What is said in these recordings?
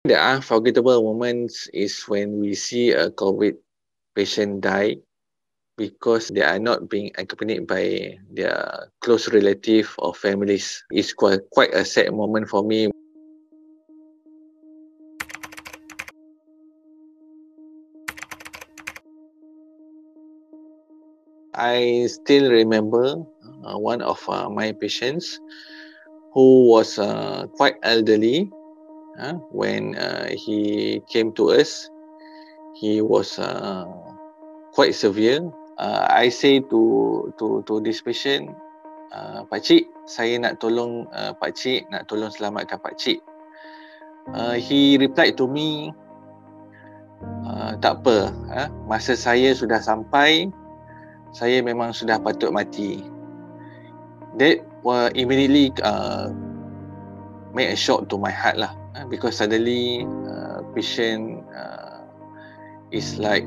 The unforgettable moments is when we see a COVID patient die because they are not being accompanied by their close relative or families. It's quite a sad moment for me. I still remember one of my patients who was quite elderly. When he came to us, he was quite severe. I say to this patient, Pakcik, saya nak tolong Pakcik, nak tolong selamatkan Pakcik. He replied to me, tak apa, masa saya sudah sampai, saya memang sudah patut mati. That immediately made a shock to my heart lah, because suddenly patient is like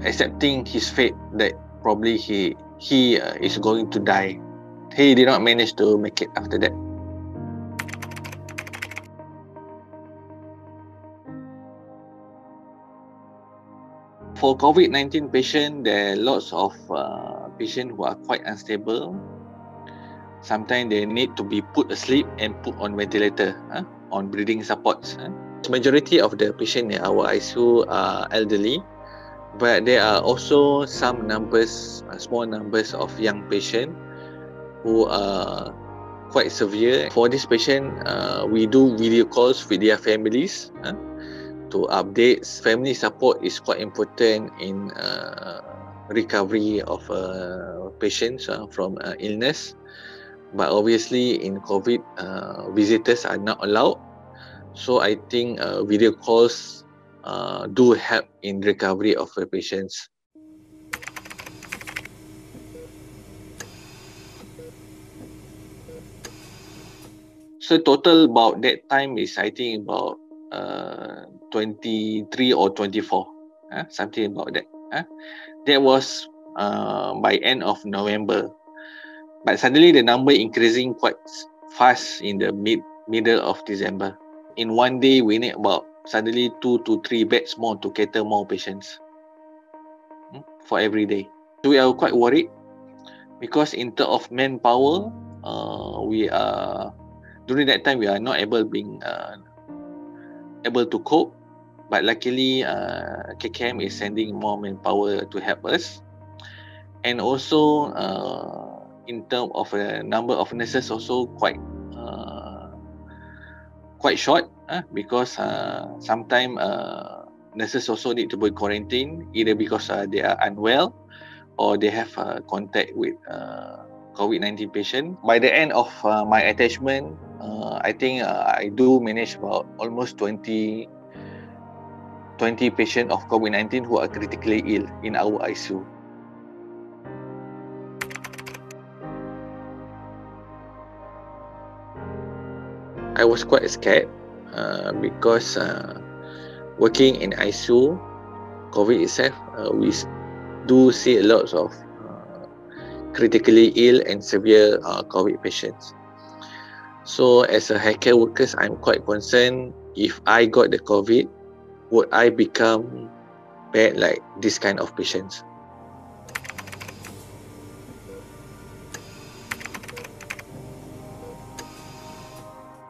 accepting his fate that probably he is going to die. He did not manage to make it after that. For COVID-19 patient, there are lots of patients who are quite unstable. Sometimes they need to be put asleep and put on ventilator, on breathing supports. The majority of the patients in our ICU are elderly, but there are also some numbers, small numbers of young patients who are quite severe. For this patient, we do video calls with their families to update. Family support is quite important in recovery of patients from illness. But obviously in COVID, visitors are not allowed. So I think video calls do help in recovery of the patients. So total about that time is, I think, about 23 or 24, something about that. That was by end of November. But suddenly the number increasing quite fast in the middle of December. In one day, we need about suddenly 2 to 3 beds more to cater more patients for every day. So we are quite worried because in terms of manpower, we are during that time we are not able to cope. But luckily, KKM is sending more manpower to help us, and also in terms of a number of nurses also quite short, because sometimes nurses also need to be quarantined either because they are unwell or they have contact with COVID-19 patient. By the end of my attachment, I think I do manage about almost 20 patients of COVID-19 who are critically ill in our ICU. I was quite scared because working in ICU, COVID itself, we do see a lot of critically ill and severe COVID patients. So as a healthcare workers, I'm quite concerned if I got the COVID, would I become bad like this kind of patients?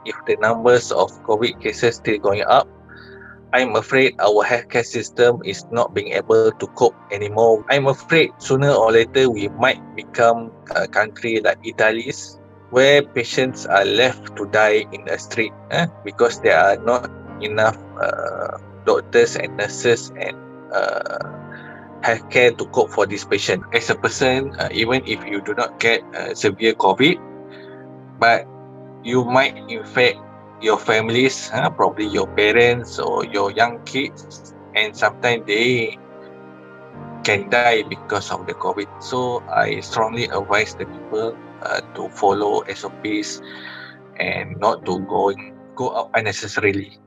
If the numbers of COVID cases still going up, I'm afraid our healthcare system is not being able to cope anymore. I'm afraid sooner or later we might become a country like Italy, where patients are left to die in the street because there are not enough doctors and nurses and healthcare to cope for this patient. As a person, even if you do not get severe COVID, but you might infect your families, probably your parents or your young kids, and sometimes they can die because of the COVID. So I strongly advise the people to follow SOPs and not to go up unnecessarily.